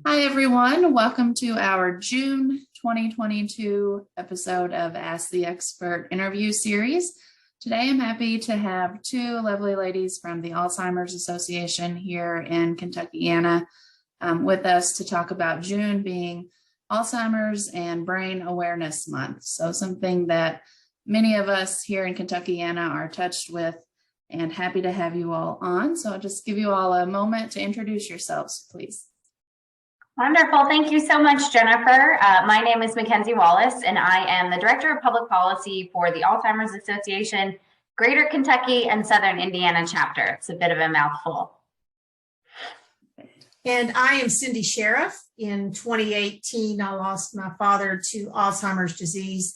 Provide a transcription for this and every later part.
Hi, everyone. Welcome to our June 2022 episode of Ask the Expert interview series. Today, I'm happy to have two lovely ladies from the Alzheimer's Association here in Kentuckiana with us to talk about June being Alzheimer's and Brain Awareness Month. So something that many of us here in Kentuckiana are touched with, and happy to have you all on. So I'll just give you all a moment to introduce yourselves, please. Wonderful. Thank you so much, Jennifer. My name is Mackenzie Wallace, and I am the Director of Public Policy for the Alzheimer's Association, Greater Kentucky and Southern Indiana chapter. It's a bit of a mouthful. And I am Cindy Sheriff. In 2018, I lost my father to Alzheimer's disease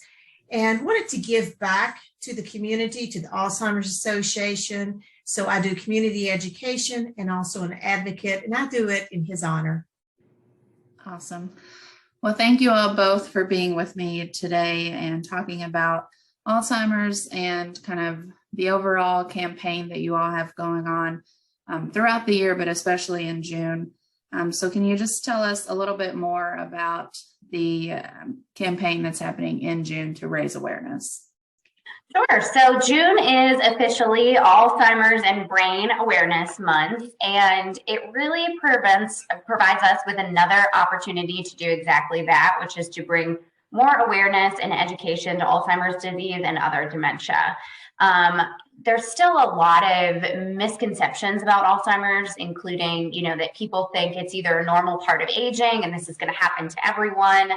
and wanted to give back to the community, to the Alzheimer's Association. So I do community education and also an advocate, and I do it in his honor. Awesome. Well, thank you all both for being with me today and talking about Alzheimer's and kind of the overall campaign that you all have going on throughout the year, but especially in June. So can you just tell us a little bit more about the campaign that's happening in June to raise awareness? Sure. So June is officially Alzheimer's and Brain Awareness Month, and it really provides us with another opportunity to do exactly that, which is to bring more awareness and education to Alzheimer's disease and other dementia. There's still a lot of misconceptions about Alzheimer's, including, that people think it's either a normal part of aging and this is going to happen to everyone,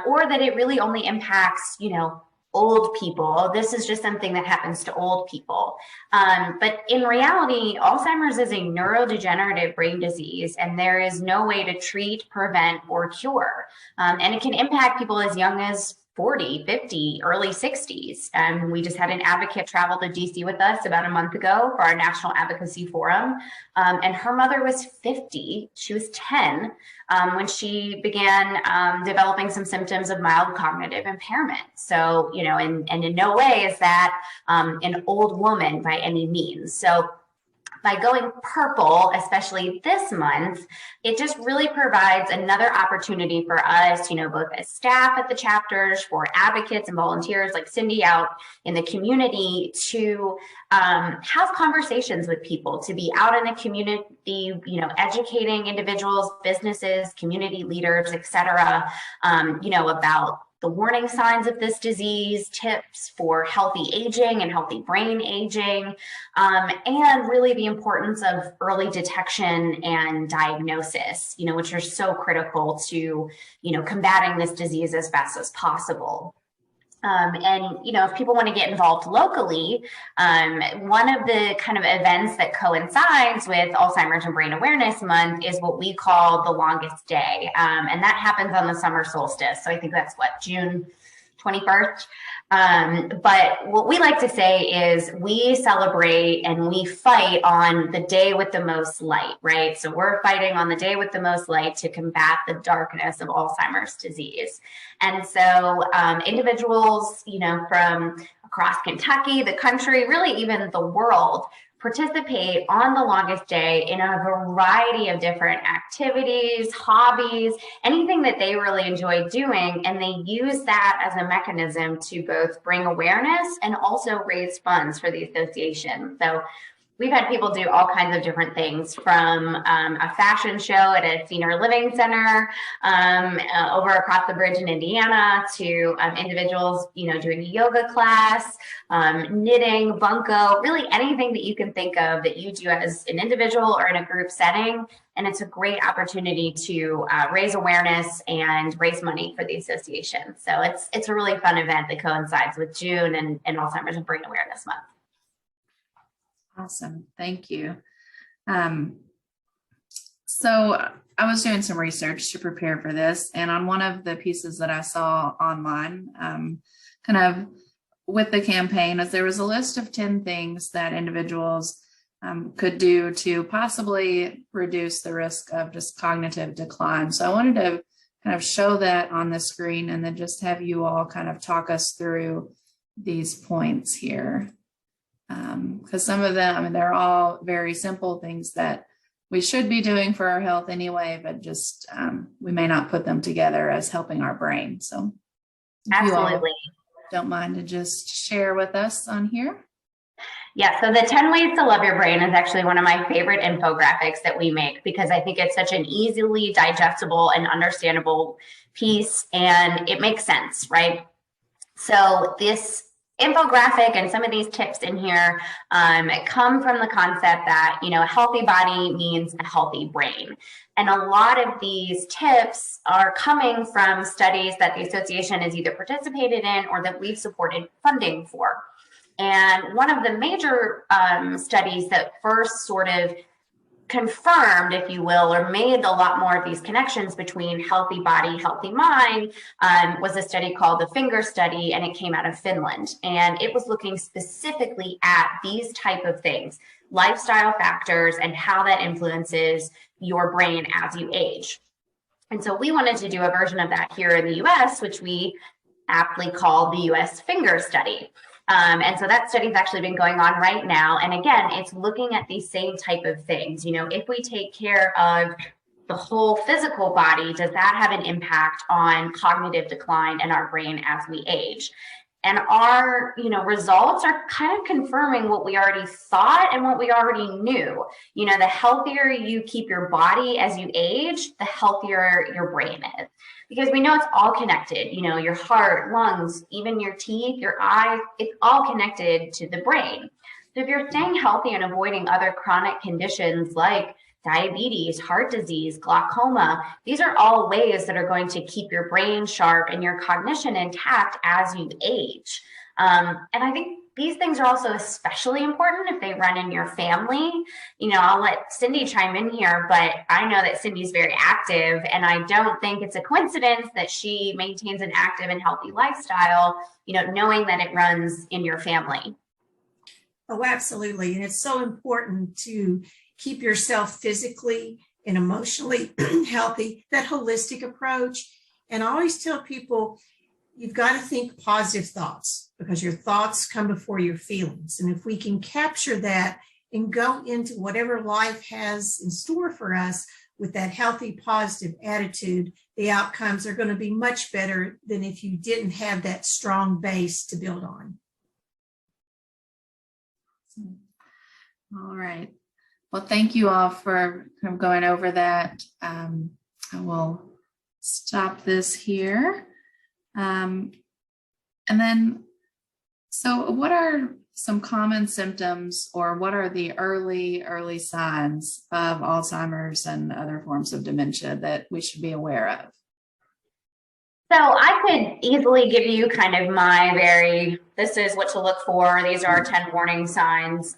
or that it really only impacts, old people. This is just something that happens to old people. But in reality, Alzheimer's is a neurodegenerative brain disease, and there is no way to treat, prevent, or cure. And it can impact people as young as 40, 50, early 60s. And we just had an advocate travel to DC with us about a month ago for our National Advocacy Forum. And her mother was 50. She was 10 when she began developing some symptoms of mild cognitive impairment. So, and in no way is that an old woman by any means. So by going purple, especially this month, it just really provides another opportunity for us, both as staff at the chapters, for advocates and volunteers like Cindy out in the community to have conversations with people, to be out in the community, educating individuals, businesses, community leaders, et cetera, about the warning signs of this disease, tips for healthy aging and healthy brain aging, and really the importance of early detection and diagnosis, which are so critical to, combating this disease as fast as possible. And, if people want to get involved locally, one of the kind of events that coincides with Alzheimer's and Brain Awareness Month is what we call the longest day. And that happens on the summer solstice. So I think that's June 21st. But what we like to say is we celebrate and we fight on the day with the most light, right? So we're fighting on the day with the most light to combat the darkness of Alzheimer's disease. And so individuals, from across Kentucky, the country, really even the world, participate on the longest day in a variety of different activities, hobbies, anything that they really enjoy doing. And they use that as a mechanism to both bring awareness and also raise funds for the association. So we've had people do all kinds of different things, from a fashion show at a senior living center over across the bridge in Indiana to individuals, doing a yoga class, knitting, bunko, really anything that you can think of that you do as an individual or in a group setting. And it's a great opportunity to raise awareness and raise money for the association. So it's a really fun event that coincides with June and Alzheimer's and Brain Awareness Month. Awesome. Thank you. So I was doing some research to prepare for this, and on one of the pieces that I saw online, kind of with the campaign, as there was a list of 10 things that individuals could do to possibly reduce the risk of just cognitive decline. So I wanted to kind of show that on the screen and then just have you all kind of talk us through these points here. Because some of them, they're all very simple things that we should be doing for our health anyway, but just we may not put them together as helping our brain. So if you all Absolutely. don't mind to just share with us on here. Yeah, so the 10 ways to love your brain is actually one of my favorite infographics that we make, because I think it's such an easily digestible and understandable piece, and it makes sense, right? So this infographic and some of these tips in here come from the concept that, you know, a healthy body means a healthy brain. And a lot of these tips are coming from studies that the association has either participated in or that we've supported funding for. And one of the major studies that first sort of confirmed, if you will, or made a lot more of these connections between healthy body, healthy mind, was a study called the Finger Study, and it came out of Finland. And it was looking specifically at these type of things, lifestyle factors, and how that influences your brain as you age. And so we wanted to do a version of that here in the US, which we aptly call the US Finger Study. And so that study's actually been going on right now. And again, it's looking at these same type of things. You know, if we take care of the whole physical body, does that have an impact on cognitive decline in our brain as we age? And our, you know, results are kind of confirming what we already thought and what we already knew. You know, the healthier you keep your body as you age, the healthier your brain is. Because we know it's all connected, you know, your heart, lungs, even your teeth, your eyes, it's all connected to the brain. So if you're staying healthy and avoiding other chronic conditions like diabetes, heart disease, glaucoma, these are all ways that are going to keep your brain sharp and your cognition intact as you age. And I think these things are also especially important if they run in your family. You know, I'll let Cindy chime in here, but I know that Cindy's very active, and I don't think it's a coincidence that she maintains an active and healthy lifestyle, you know, knowing that it runs in your family. Oh, absolutely. And it's so important to keep yourself physically and emotionally healthy, that holistic approach. And I always tell people, you've got to think positive thoughts, because your thoughts come before your feelings. And if we can capture that and go into whatever life has in store for us with that healthy, positive attitude, the outcomes are going to be much better than if you didn't have that strong base to build on. All right. Well, thank you all for kind of going over that. I will stop this here. And then, so what are some common symptoms, or what are the early signs of Alzheimer's and other forms of dementia that we should be aware of? So I could easily give you kind of this is what to look for. These are 10 warning signs.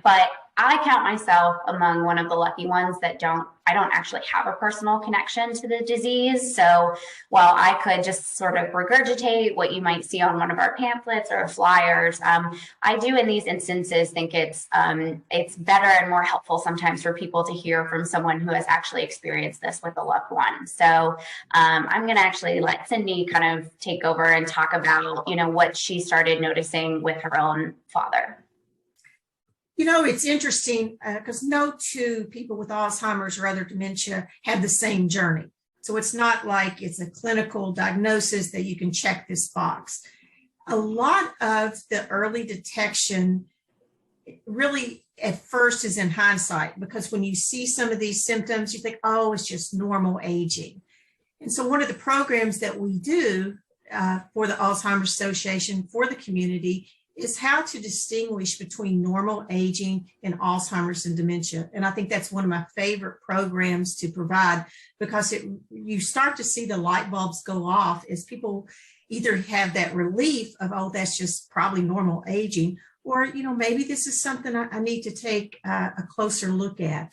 But I count myself among one of the lucky ones that I don't actually have a personal connection to the disease. So while I could just sort of regurgitate what you might see on one of our pamphlets or flyers, I do in these instances think it's better and more helpful sometimes for people to hear from someone who has actually experienced this with a loved one. So I'm going to actually let Cindy kind of take over and talk about, you know, what she started noticing with her own father. You know, it's interesting because no two people with Alzheimer's or other dementia have the same journey. So it's not like it's a clinical diagnosis that you can check this box. A lot of the early detection really at first is in hindsight, because when you see some of these symptoms, you think, oh, it's just normal aging. And so one of the programs that we do for the Alzheimer's Association, for the community, is how to distinguish between normal aging and Alzheimer's and dementia. And I think that's one of my favorite programs to provide, because you start to see the light bulbs go off as people either have that relief of, oh, that's just probably normal aging, or, you know, maybe this is something I need to take a closer look at.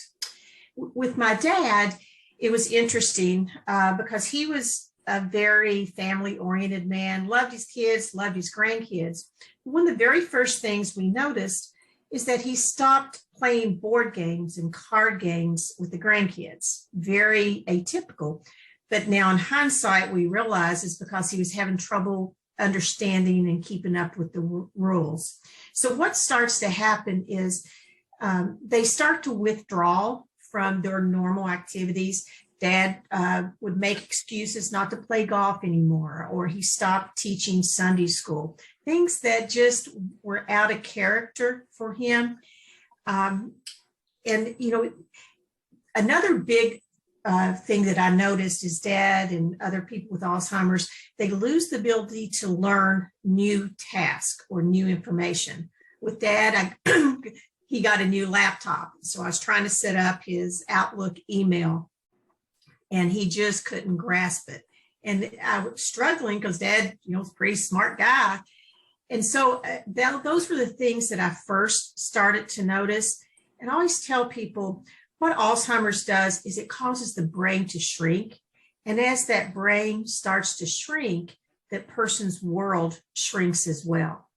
With my dad, it was interesting because he was a very family-oriented man, loved his kids, loved his grandkids. One of the very first things we noticed is that he stopped playing board games and card games with the grandkids. Very atypical. But now in hindsight, we realize it's because he was having trouble understanding and keeping up with the rules. So what starts to happen is they start to withdraw from their normal activities. Dad would make excuses not to play golf anymore, or he stopped teaching Sunday school, things that just were out of character for him. And, you know, another big thing that I noticed is Dad and other people with Alzheimer's, they lose the ability to learn new tasks or new information. With Dad, he got a new laptop. So I was trying to set up his Outlook email, and he just couldn't grasp it. And I was struggling because Dad, you know, was a pretty smart guy. And so those were the things that I first started to notice. And I always tell people what Alzheimer's does is it causes the brain to shrink. And as that brain starts to shrink, that person's world shrinks as well.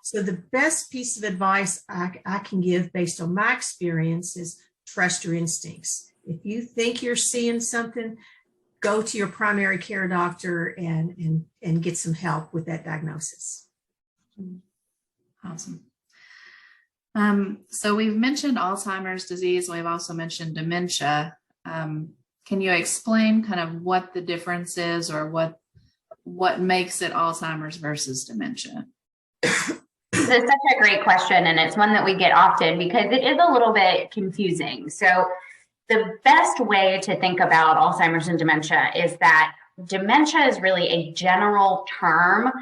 So the best piece of advice I can give based on my experience is trust your instincts. If you think you're seeing something, go to your primary care doctor and get some help with that diagnosis. Awesome. So we've mentioned Alzheimer's disease. We've also mentioned dementia. Can you explain kind of what the difference is, or what makes it Alzheimer's versus dementia? This is such a great question, and it's one that we get often because it is a little bit confusing. So the best way to think about Alzheimer's and dementia is that dementia is really a general term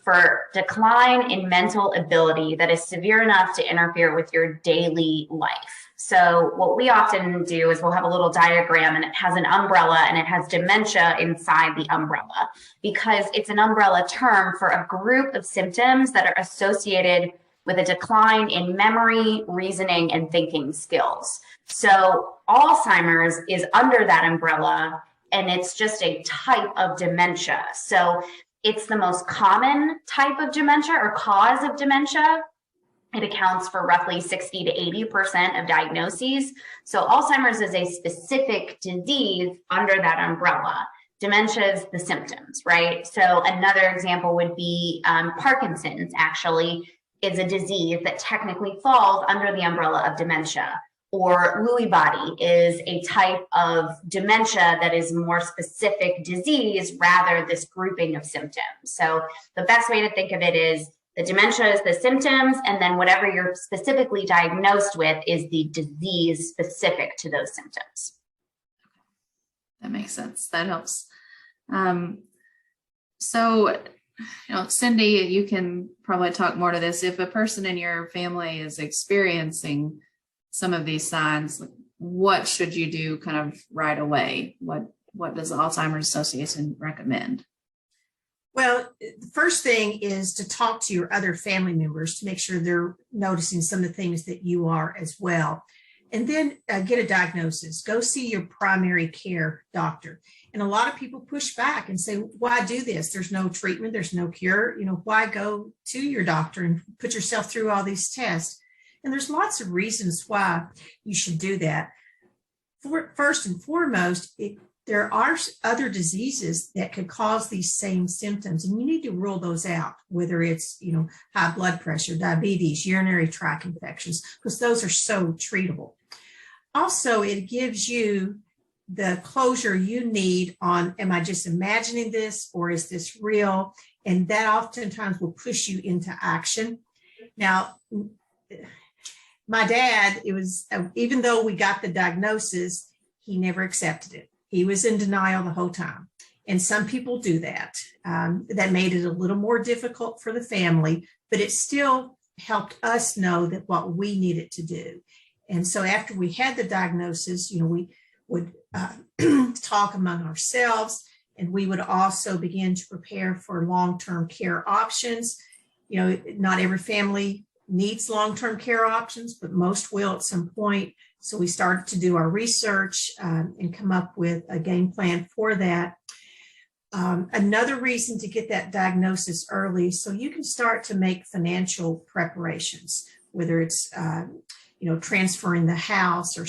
for decline in mental ability that is severe enough to interfere with your daily life. So what we often do is we'll have a little diagram, and it has an umbrella, and it has dementia inside the umbrella, because it's an umbrella term for a group of symptoms that are associated with a decline in memory, reasoning, and thinking skills. So Alzheimer's is under that umbrella, and it's just a type of dementia. So it's the most common type of dementia or cause of dementia. It accounts for roughly 60 to 80% of diagnoses. So Alzheimer's is a specific disease under that umbrella. Dementia is the symptoms, right? So another example would be Parkinson's actually is a disease that technically falls under the umbrella of dementia. Or Lewy body is a type of dementia that is more specific disease rather this grouping of symptoms. So the best way to think of it is the dementia is the symptoms, and then whatever you're specifically diagnosed with is the disease specific to those symptoms. That makes sense. That helps. So, you know, Cindy, you can probably talk more to this. If a person in your family is experiencing some of these signs, what should you do kind of right away? What does the Alzheimer's Association recommend? Well, the first thing is to talk to your other family members to make sure they're noticing some of the things that you are as well. And then get a diagnosis. Go see your primary care doctor. And a lot of people push back and say, why do this? There's no treatment. There's no cure. You know, why go to your doctor and put yourself through all these tests? And there's lots of reasons why you should do that. First and foremost, there are other diseases that could cause these same symptoms, and you need to rule those out, whether it's, you know, high blood pressure, diabetes, urinary tract infections, because those are so treatable. Also, it gives you the closure you need on, am I just imagining this, or is this real? And that oftentimes will push you into action. Now, my dad, it was, even though we got the diagnosis, he never accepted it. He was in denial the whole time. And some people do that. That made it a little more difficult for the family, but it still helped us know that what we needed to do. And so after we had the diagnosis, you know, we would talk among ourselves, and we would also begin to prepare for long-term care options. You know, not every family needs long-term care options, but most will at some point. So we started to do our research and come up with a game plan for that. Another reason to get that diagnosis early, so you can start to make financial preparations, whether it's you know, transferring the house or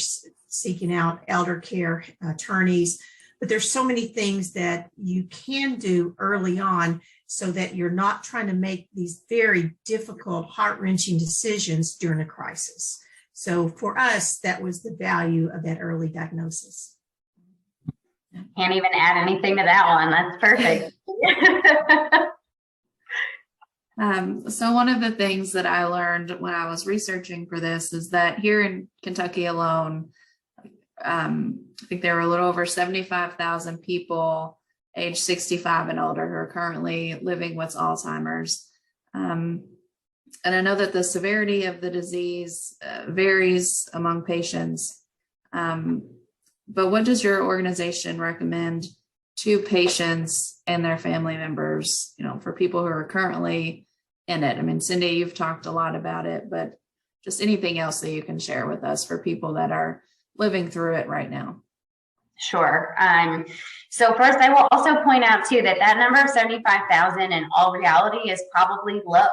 seeking out elder care attorneys. But there's so many things that you can do early on so that you're not trying to make these very difficult, heart-wrenching decisions during a crisis. So for us, that was the value of that early diagnosis. Can't even add anything to that one. That's perfect. So one of the things that I learned when I was researching for this is that here in Kentucky alone, I think there were a little over 75,000 people age 65 and older who are currently living with Alzheimer's. And I know that the severity of the disease varies among patients. But what does your organization recommend to patients and their family members, for people who are currently in it? I mean, Cindy, you've talked a lot about it, but just anything else that you can share with us for people that are living through it right now. Sure. So first, I will also point out too that number of 75,000 in all reality is probably low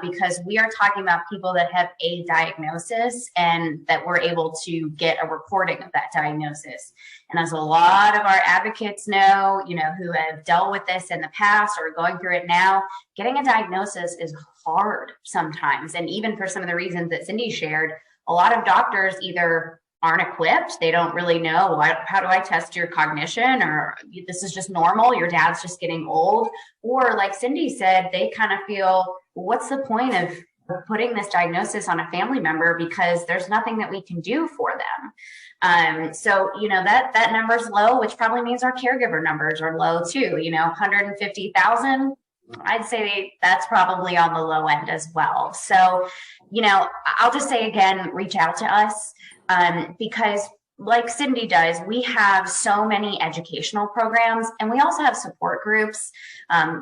because we are talking about people that have a diagnosis and that we're able to get a reporting of that diagnosis. And as a lot of our advocates know, who have dealt with this in the past or going through it now, getting a diagnosis is hard sometimes. And even for some of the reasons that Cindy shared, a lot of doctors either aren't equipped. They don't really know, how do I test your cognition, or this is just normal, your dad's just getting old. Or like Cindy said, they kind of feel, what's the point of putting this diagnosis on a family member because there's nothing that we can do for them. So, that number's low, which probably means our caregiver numbers are low too. 150,000, I'd say that's probably on the low end as well. So, I'll just say again, reach out to us. Because like Cindy does, we have so many educational programs and we also have support groups.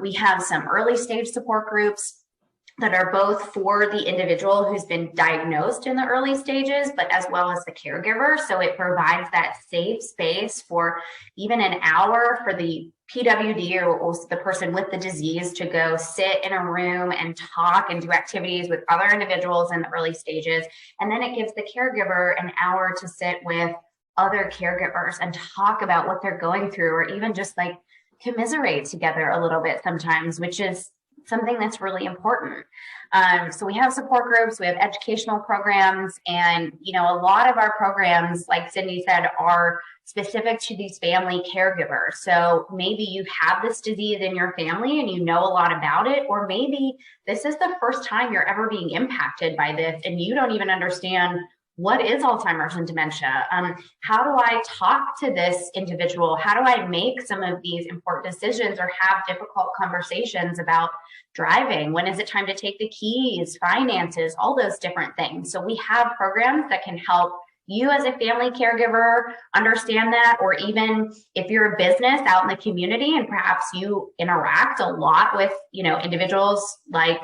We have some early stage support groups that are both for the individual who's been diagnosed in the early stages, but as well as the caregiver. So it provides that safe space for even an hour for the PWD or the person with the disease to go sit in a room and talk and do activities with other individuals in the early stages. And then it gives the caregiver an hour to sit with other caregivers and talk about what they're going through, or even just like commiserate together a little bit sometimes, which is something that's really important. So we have support groups, we have educational programs, and a lot of our programs, like Cindy said, are specific to these family caregivers. So maybe you have this disease in your family and you know a lot about it, or maybe this is the first time you're ever being impacted by this and you don't even understand what is Alzheimer's and dementia. How do I talk to this individual? How do I make some of these important decisions or have difficult conversations about driving? When is it time to take the keys, finances, all those different things? So we have programs that can help you as a family caregiver understand that, or even if you're a business out in the community and perhaps you interact a lot with, individuals like,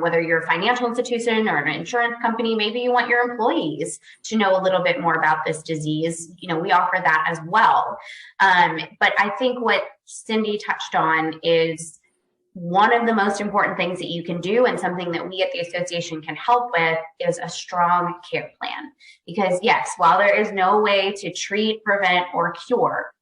whether you're a financial institution or an insurance company, maybe you want your employees to know a little bit more about this disease. We offer that as well. But I think what Cindy touched on is one of the most important things that you can do, and something that we at the association can help with, is a strong care plan. Because yes, while there is no way to treat, prevent, or cure,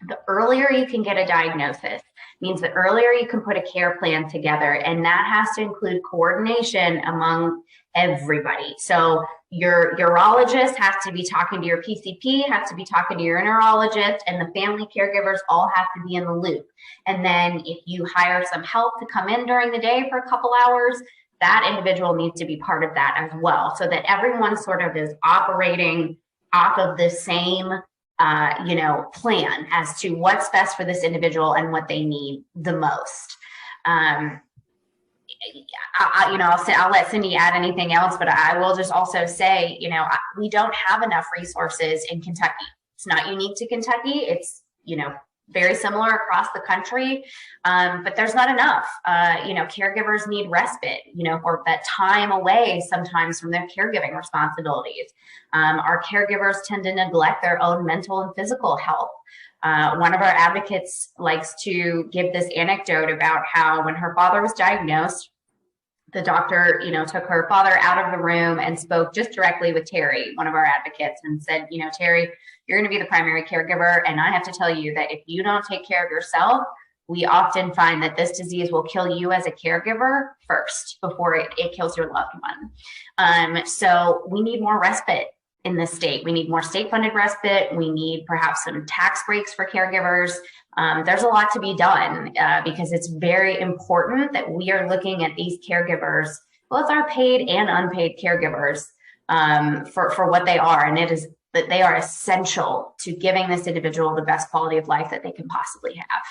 the earlier you can get a diagnosis means the earlier you can put a care plan together. And that has to include coordination among everybody. So your urologist has to be talking to your PCP, has to be talking to your neurologist, and the family caregivers all have to be in the loop. And then if you hire some help to come in during the day for a couple hours, that individual needs to be part of that as well, so that everyone sort of is operating off of the same plan as to what's best for this individual and what they need the most. I'll let Cindy add anything else, but I will just also say, we don't have enough resources in Kentucky. It's not unique to Kentucky. It's, very similar across the country, but there's not enough. Caregivers need respite, or that time away sometimes from their caregiving responsibilities. Our caregivers tend to neglect their own mental and physical health. One of our advocates likes to give this anecdote about how when her father was diagnosed, the doctor, took her father out of the room and spoke just directly with Terry, one of our advocates, and said, Terry, you're going to be the primary caregiver. And I have to tell you that if you don't take care of yourself, we often find that this disease will kill you as a caregiver first before it kills your loved one. So we need more respite in this state. We need more state-funded respite. We need perhaps some tax breaks for caregivers. There's a lot to be done because it's very important that we are looking at these caregivers, both our paid and unpaid caregivers, for what they are. And it is that they are essential to giving this individual the best quality of life that they can possibly have.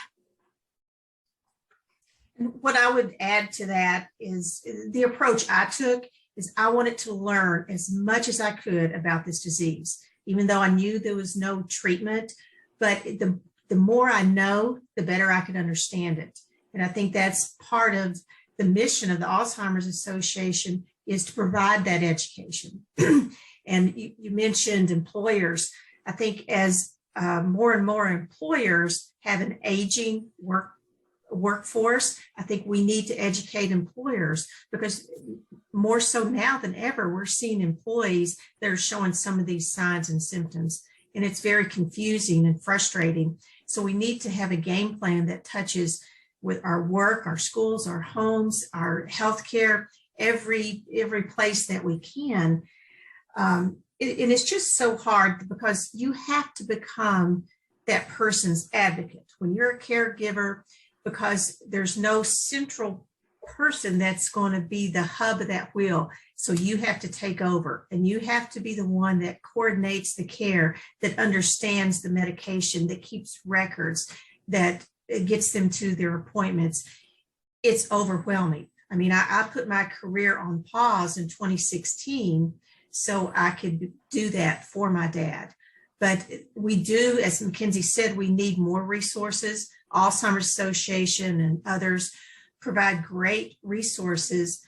What I would add to that is the approach I took is I wanted to learn as much as I could about this disease, even though I knew there was no treatment. But the more I know, the better I could understand it. And I think that's part of the mission of the Alzheimer's Association, is to provide that education. And you mentioned employers. I think as more and more employers have an aging workforce, I think we need to educate employers, because more so now than ever, we're seeing employees that are showing some of these signs and symptoms, and it's very confusing and frustrating. So we need to have a game plan that touches with our work, our schools, our homes, our healthcare, every place that we can. And it's just so hard because you have to become that person's advocate when you're a caregiver, because there's no central person that's going to be the hub of that wheel. So you have to take over, and you have to be the one that coordinates the care, that understands the medication, that keeps records, that gets them to their appointments. It's overwhelming. I mean, I put my career on pause in 2016 so I could do that for my dad. But we do, as Mackenzie said, we need more resources. Alzheimer's Association and others provide great resources,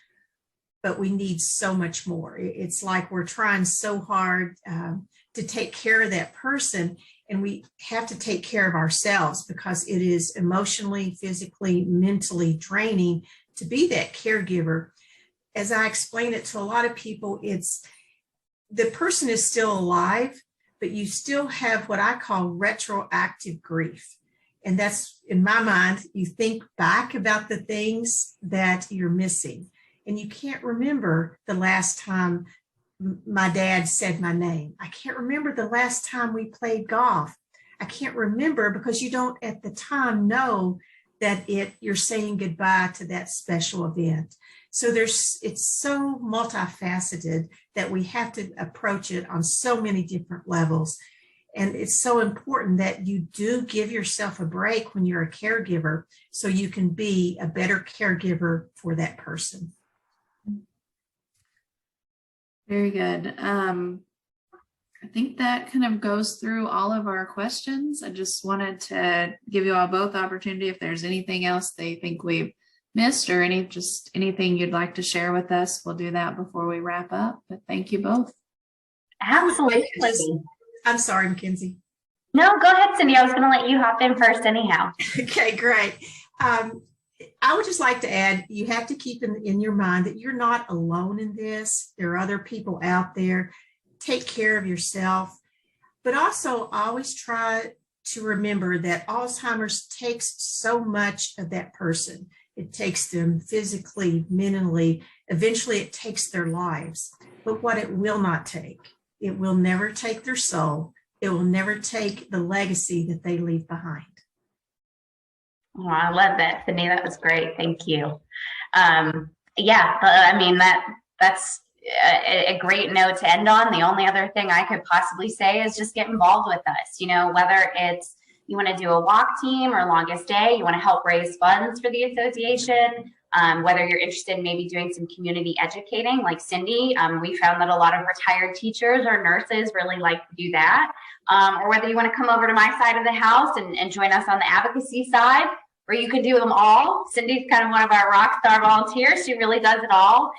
but we need so much more. It's like we're trying so hard to take care of that person, and we have to take care of ourselves, because it is emotionally, physically, mentally draining to be that caregiver. As I explain it to a lot of people, it's the person is still alive, but you still have what I call retroactive grief. And that's, in my mind, you think back about the things that you're missing. And you can't remember the last time my dad said my name. I can't remember the last time we played golf. I can't remember because you don't at the time know that you're saying goodbye to that special event. So it's so multifaceted that we have to approach it on so many different levels. And it's so important that you do give yourself a break when you're a caregiver, so you can be a better caregiver for that person. Very good. I think that kind of goes through all of our questions. I just wanted to give you all both opportunity if there's anything else they think we've missed, or anything you'd like to share with us. We'll do that before we wrap up. But thank you both. Absolutely. I'm sorry, Mackenzie. No, go ahead, Cindy. I was going to let you hop in first anyhow. Okay, great. I would just like to add, you have to keep in your mind that you're not alone in this. There are other people out there. Take care of yourself, but also always try to remember that Alzheimer's takes so much of that person. It takes them physically, mentally. Eventually, it takes their lives. But what it will not take, it will never take their soul. It will never take the legacy that they leave behind. Oh, I love that, Cindy. That was great. Thank you. I mean, that's a great note to end on. The only other thing I could possibly say is just get involved with us. You know, whether it's you want to do a walk team or longest day, you want to help raise funds for the association, whether you're interested in maybe doing some community educating like Cindy. We found that a lot of retired teachers or nurses really like to do that. Or whether you want to come over to my side of the house and join us on the advocacy side, where you can do them all. Cindy's kind of one of our rock star volunteers. She really does it all.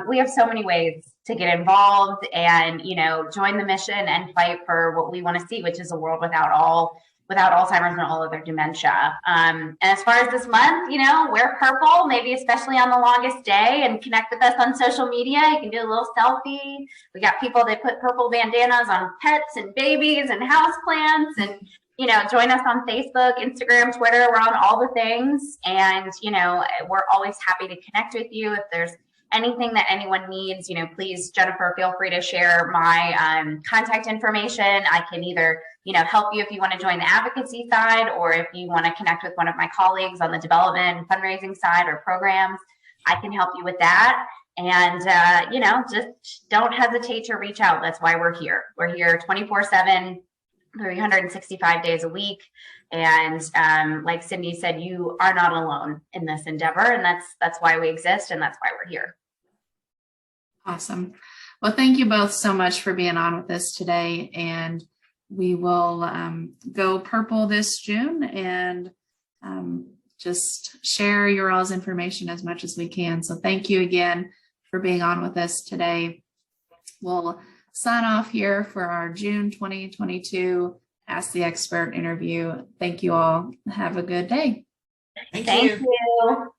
We have so many ways to get involved and, you know, join the mission and fight for what we want to see, which is a world without Alzheimer's and all other dementia. And as far as this month, you know, wear purple, maybe especially on the longest day, and connect with us on social media. You can do a little selfie. We got people that put purple bandanas on pets and babies and houseplants, and join us on Facebook, Instagram, Twitter. We're on all the things. And, we're always happy to connect with you. If there's anything that anyone needs, please, Jennifer, feel free to share my contact information. I can either, help you if you want to join the advocacy side, or if you want to connect with one of my colleagues on the development and fundraising side or programs, I can help you with that. And, just don't hesitate to reach out. That's why we're here. We're here 24/7, 365 days a week. And like Cindy said, you are not alone in this endeavor. And that's why we exist. And that's why we're here. Awesome. Well, thank you both so much for being on with us today. And we will go purple this June and just share your all's information as much as we can. So thank you again for being on with us today. We'll sign off here for our June 2022 Ask the Expert interview. Thank you all. Have a good day. Thank Thank you. you.